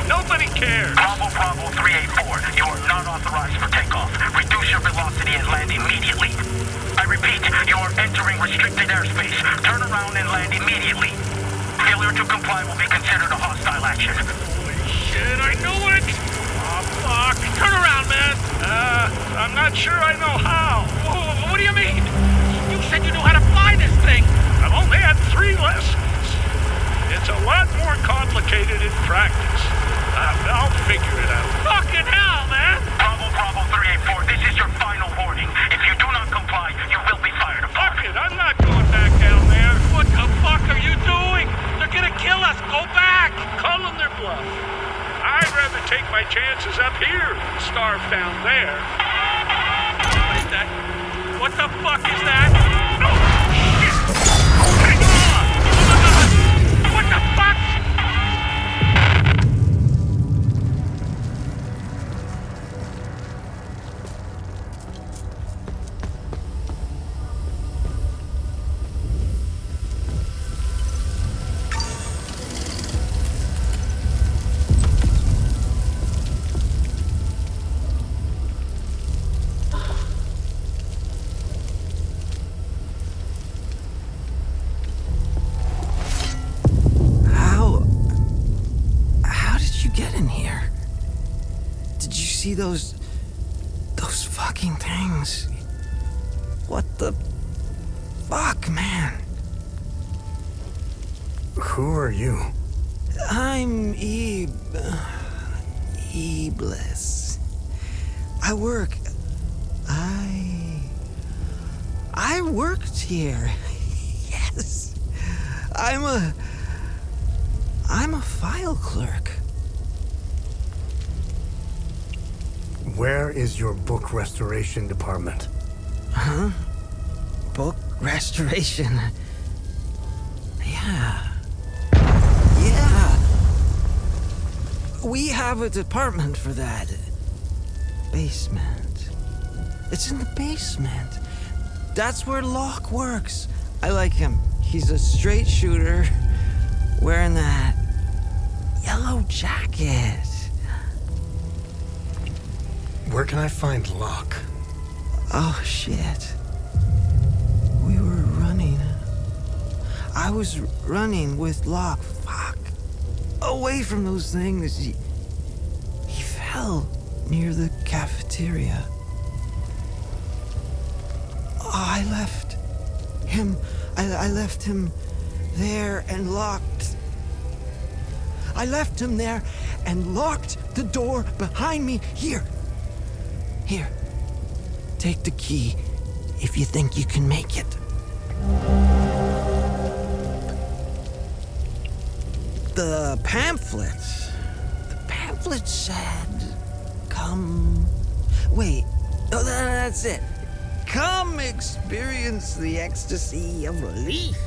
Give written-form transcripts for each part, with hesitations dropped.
Nobody cares. Bravo 384, you are not authorized for takeoff. Reduce your velocity and land immediately. I repeat, you are entering restricted airspace. Turn around and land immediately. Failure to comply will be considered a hostile action. Holy shit, I knew it! Oh, fuck. Turn around, man. I'm not sure I know how. What do you mean? You said you knew how to fly this thing. I've only had 3 lessons. It's a lot more complicated in practice. I'll figure it out. Fucking hell, man! Bravo 384, this is your final warning. If you do not comply, you will be fired upon. Fuck it, I'm not going back down there. What the fuck are you doing? They're gonna kill us. Go back. Call them their bluff. I'd rather take my chances up here than starve down there. What is that? What the fuck is that? Oh, shit! Hang on! Oh my god! What the fuck? See those fucking things. What the fuck, man? Who are you? I'm Iblis. I worked here. Yes. I'm a file clerk. Where is your book restoration department? Huh? Book restoration? Yeah. We have a department for that. Basement. It's in the basement. That's where Locke works. I like him. He's a straight shooter, wearing that yellow jacket. Where can I find Locke? Oh, shit. We were running. I was running with Locke. Fuck. Away from those things. He fell near the cafeteria. Oh, I left him. I left him there and locked. I left him there and locked the door behind me. Here, take the key if you think you can make it. The pamphlet said, come... Wait, oh, that's it. Come experience the ecstasy of relief.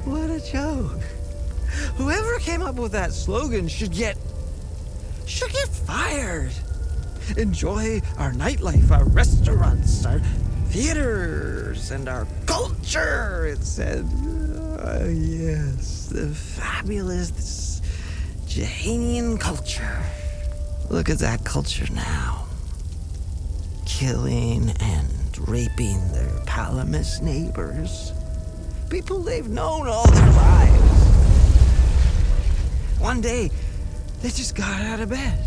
What a joke. Whoever came up with that slogan should get fired. Enjoy our nightlife, our restaurants, our theaters, and our culture, it said. Yes, the fabulous Jahanian culture. Look at that culture now. Killing and raping their Palamas neighbors. People they've known all their lives. One day, they just got out of bed,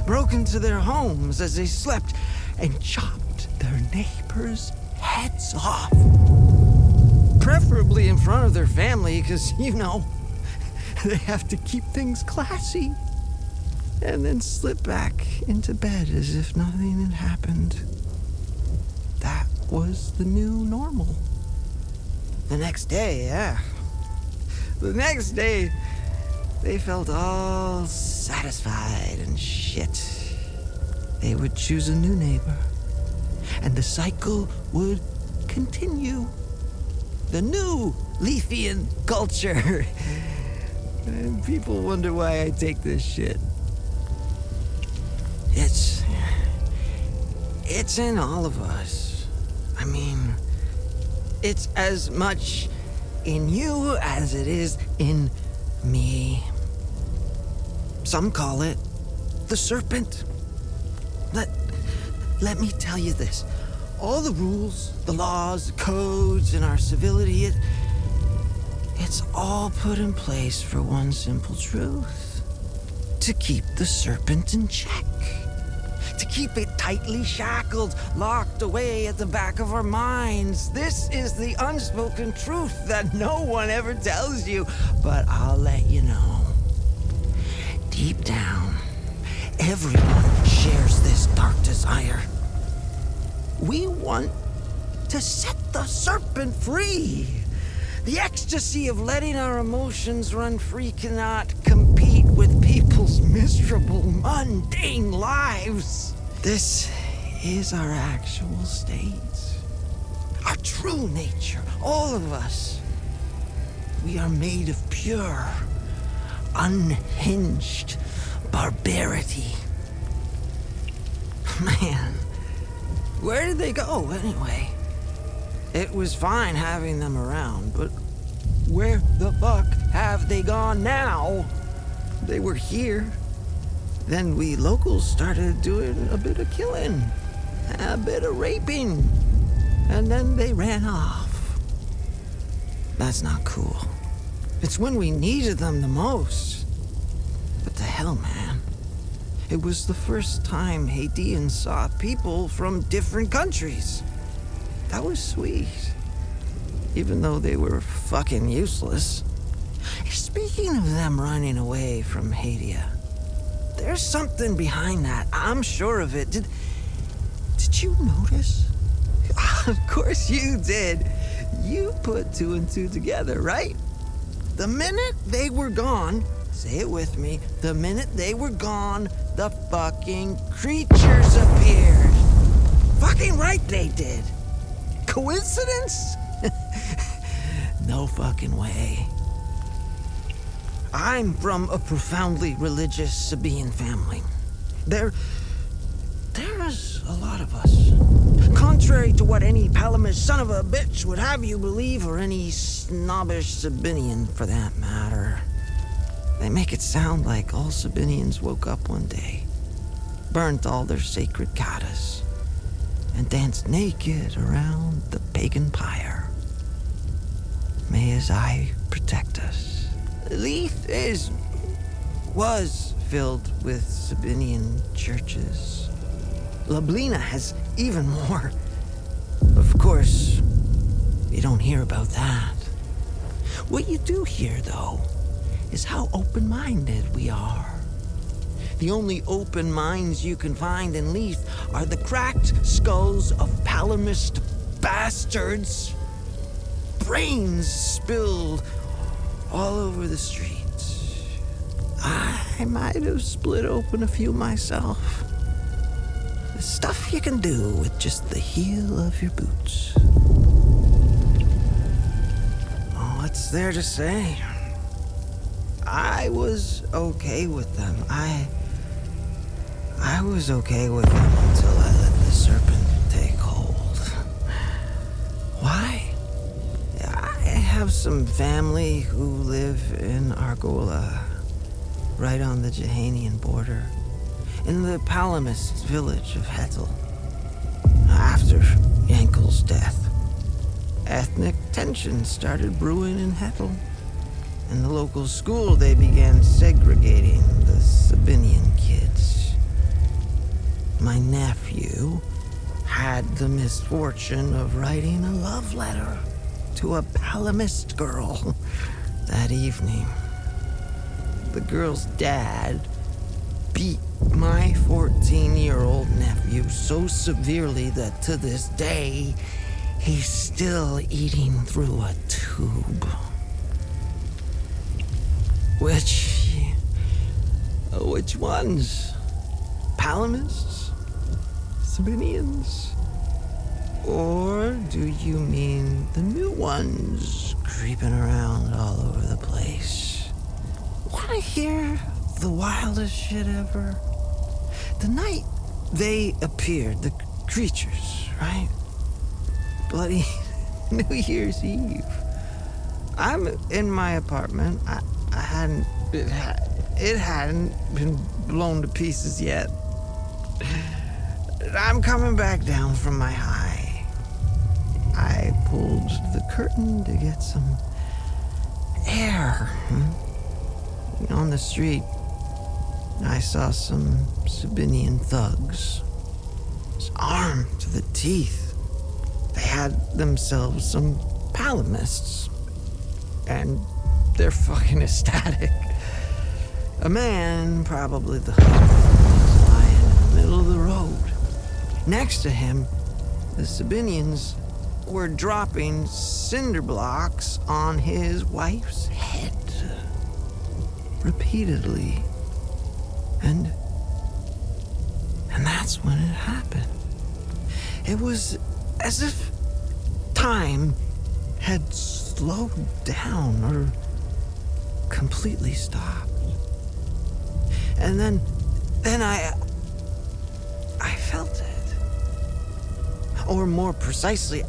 broke into their homes as they slept, and chopped their neighbors' heads off. Preferably in front of their family, because, you know, they have to keep things classy. And then slip back into bed as if nothing had happened. That was the new normal. The next day, they felt all satisfied and shit. They would choose a new neighbor, and the cycle would continue. The new Lethean culture. And people wonder why I take this shit. It's in all of us. I mean, it's as much in you as it is in me. Some call it the serpent. Let me tell you this. All the rules, the laws, the codes, and our civility, it's all put in place for one simple truth. To keep the serpent in check. To keep it tightly shackled, locked away at the back of our minds. This is the unspoken truth that no one ever tells you, but I'll let you know. Deep down, everyone shares this dark desire. We want to set the serpent free. The ecstasy of letting our emotions run free cannot compete with people's miserable, mundane lives. This is our actual state. Our true nature, all of us. We are made of pure, unhinged barbarity. Man, where did they go anyway? It was fine having them around, but where the fuck have they gone now? They were here. Then we locals started doing a bit of killing, a bit of raping, and then they ran off. That's not cool. It's when we needed them the most. What the hell, man? It was the first time Haitians saw people from different countries. That was sweet. Even though they were fucking useless. Speaking of them running away from Haiti, there's something behind that. I'm sure of it. Did you notice? Of course you did. You put two and two together, right? The minute they were gone, say it with me, the minute they were gone, the fucking creatures appeared. Fucking right they did. Coincidence? No fucking way. I'm from a profoundly religious Sabaean family. There's a lot of us. Contrary to what any Palamist son of a bitch would have you believe, or any snobbish Sabinian for that matter. They make it sound like all Sabinians woke up one day, burnt all their sacred katas, and danced naked around the pagan pyre. May his eye protect us. Lethe was filled with Sabinian churches. Lablina has even more. Of course, you don't hear about that. What you do hear, though, is how open-minded we are. The only open minds you can find in Lethe are the cracked skulls of Palamist bastards. Brains spilled all over the streets. I might have split open a few myself. The stuff you can do with just the heel of your boots. Oh, what's there to say? I was okay with them. I was okay with them until I let the serpent take hold. Why? I have some family who live in Argola, right on the Jehanian border, in the Palamist village of Hetel. After Yankel's death, ethnic tensions started brewing in Hetel. In the local school, they began segregating the Sabinian kids. My nephew had the misfortune of writing a love letter to a Palamist girl that evening. The girl's dad beat my 14-year-old nephew so severely that to this day, he's still eating through a tube. Which ones? Palamists? Sabinians? Or do you mean the new ones creeping around all over the place? Wanna hear the wildest shit ever? The night they appeared, the creatures, right? Bloody New Year's Eve. I'm in my apartment. It hadn't been blown to pieces yet. I'm coming back down from my high. I pulled the curtain to get some air. On the street, I saw some Sabinian thugs, armed to the teeth. They had themselves some palamists, and they're fucking ecstatic. A man, probably the host, was lying in the middle of the road. Next to him, the Sabinians were dropping cinder blocks on his wife's head. Repeatedly. And that's when it happened. It was as if time had slowed down or completely stopped. And then I felt it. Or more precisely,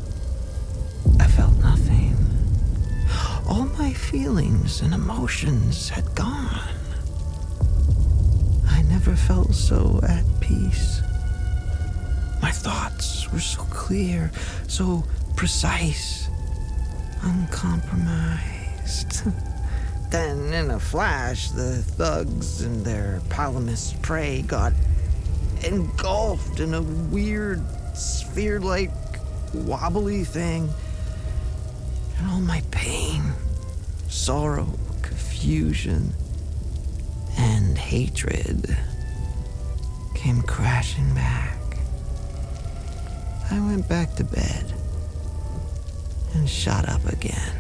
I felt nothing. All my feelings and emotions had gone. I never felt so at peace. My thoughts were so clear, so precise, uncompromised. Then, in a flash, the thugs and their palamist prey got engulfed in a weird, sphere-like, wobbly thing. And all my pain, sorrow, confusion, and hatred came crashing back. I went back to bed and shot up again.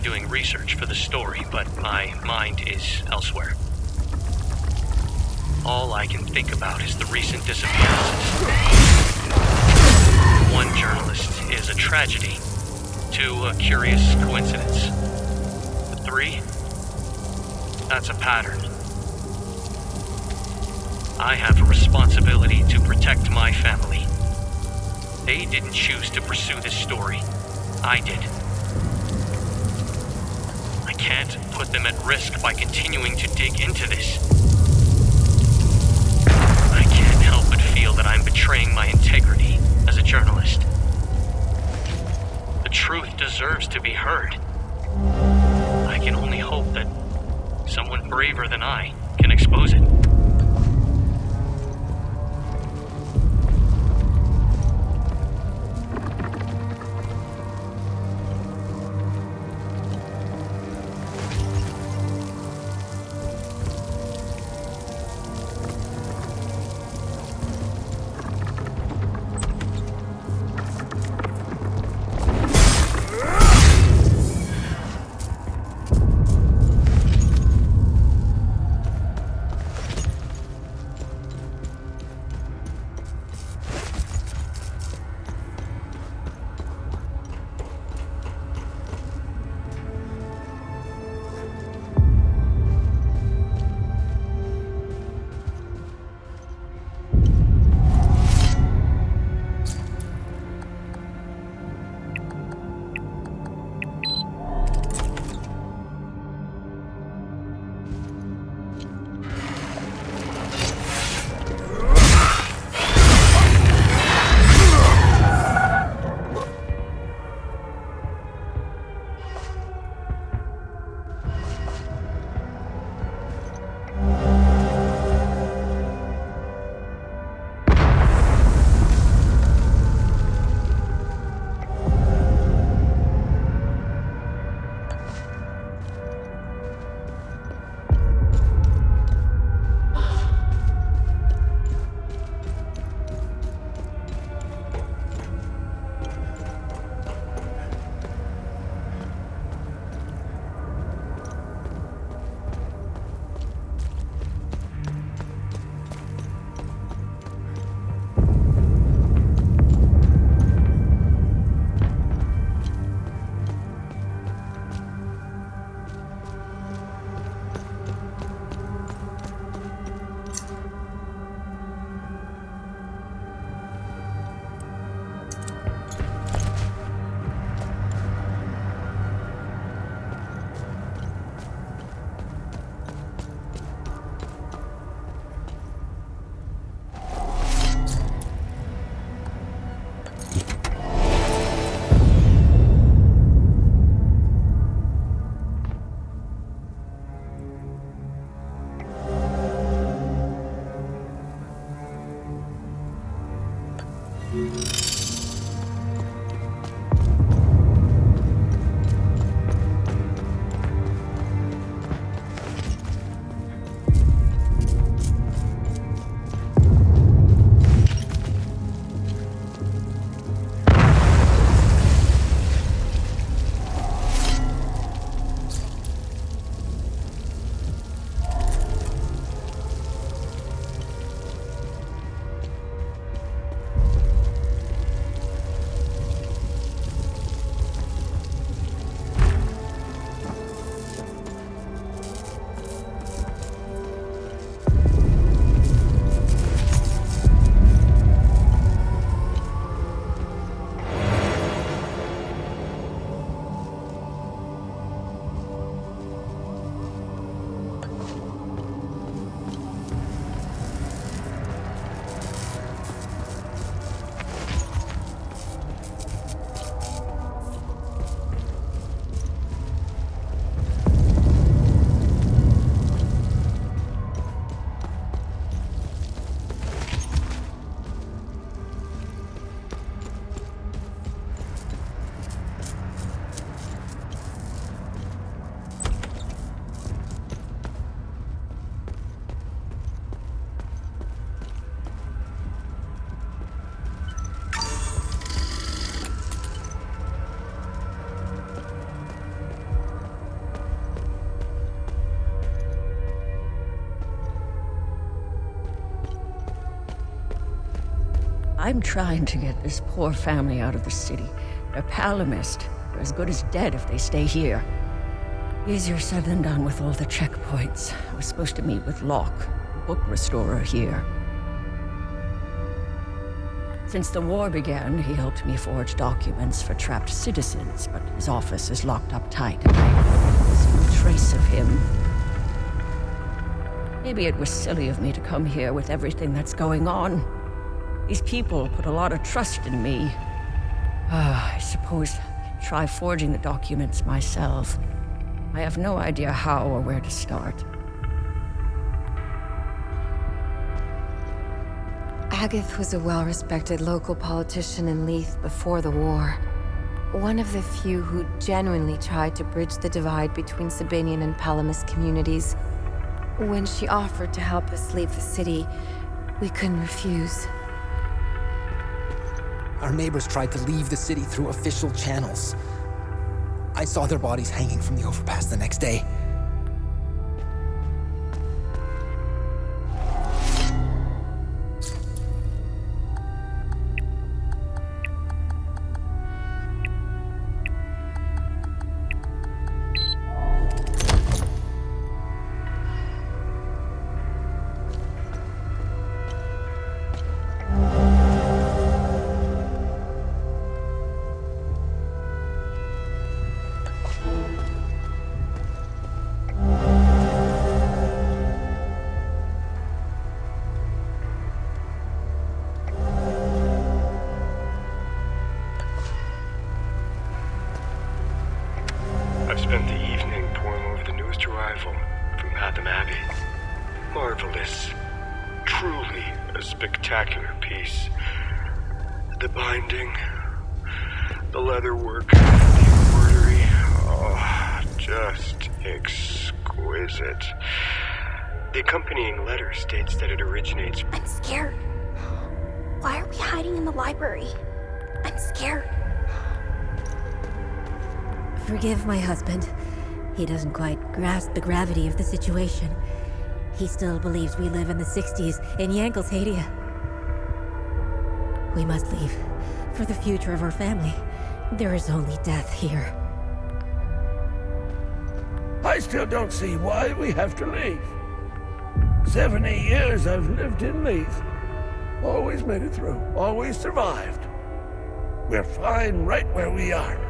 doing research for the story, but my mind is elsewhere. All I can think about is the recent disappearances. One journalist is a tragedy, two a curious coincidence. The three? That's a pattern. I have a responsibility to protect my family. They didn't choose to pursue this story. I did. I can't put them at risk by continuing to dig into this. I can't help but feel that I'm betraying my integrity as a journalist. The truth deserves to be heard. I can only hope that someone braver than I can expose it. I'm trying to get this poor family out of the city. They're Palamist. They're as good as dead if they stay here. Easier said than done with all the checkpoints. I was supposed to meet with Locke, book restorer here. Since the war began, he helped me forge documents for trapped citizens, but his office is locked up tight. There's no trace of him. Maybe it was silly of me to come here with everything that's going on. These people put a lot of trust in me. I suppose I can try forging the documents myself. I have no idea how or where to start. Agath was a well-respected local politician in Lethe before the war. One of the few who genuinely tried to bridge the divide between Sabinian and Palamist communities. When she offered to help us leave the city, we couldn't refuse. Our neighbors tried to leave the city through official channels. I saw their bodies hanging from the overpass the next day. I've spent the evening poring over the newest arrival from Hatham Abbey. Marvelous. Truly a spectacular piece. The binding, the leatherwork, the embroidery. Oh, just exquisite. The accompanying letter states that it originates... I'm scared. Why are we hiding in the library? I'm scared. Forgive my husband. He doesn't quite grasp the gravity of the situation. He still believes we live in the 60s in Yankel's-Hadia. We must leave. For the future of our family. There is only death here. I still don't see why we have to leave. 70 years I've lived in Lethe. Always made it through. Always survived. We're fine right where we are.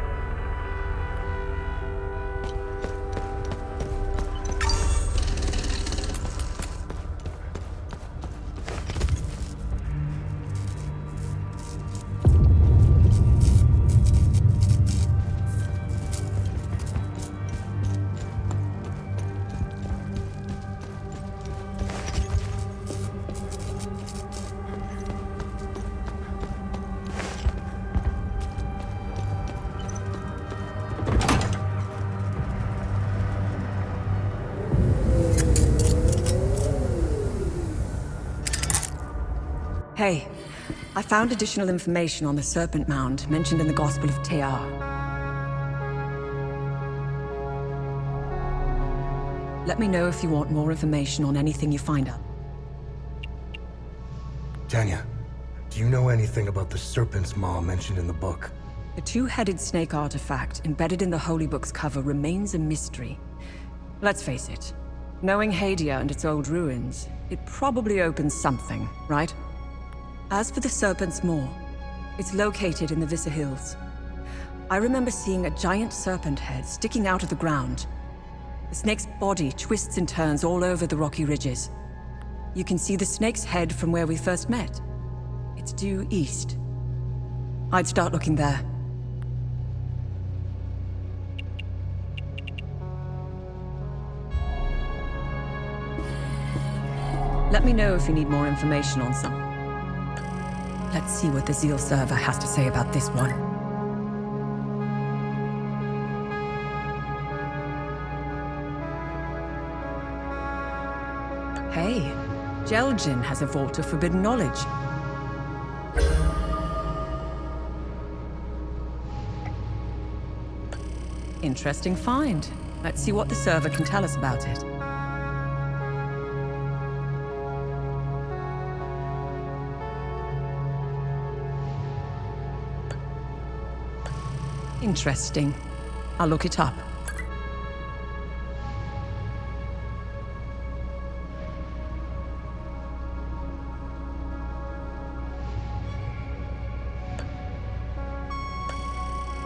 Hey, I found additional information on the Serpent Mound mentioned in the Gospel of Tear. Let me know if you want more information on anything you find out. Tanya, do you know anything about the Serpent's Maw mentioned in the book? The two-headed snake artifact embedded in the Holy Book's cover remains a mystery. Let's face it, knowing Hadia and its old ruins, it probably opens something, right? As for the Serpent's Maw, it's located in the Vissa Hills. I remember seeing a giant serpent head sticking out of the ground. The snake's body twists and turns all over the rocky ridges. You can see the snake's head from where we first met. It's due east. I'd start looking there. Let me know if you need more information on some. Let's see what the Zeal server has to say about this one. Hey, Jelgin has a vault of forbidden knowledge. Interesting find. Let's see what the server can tell us about it. Interesting. I'll look it up.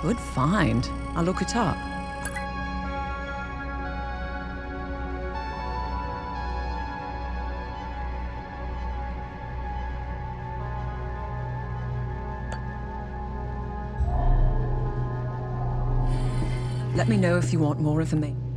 Good find. I'll look it up. Let me know if you want more information.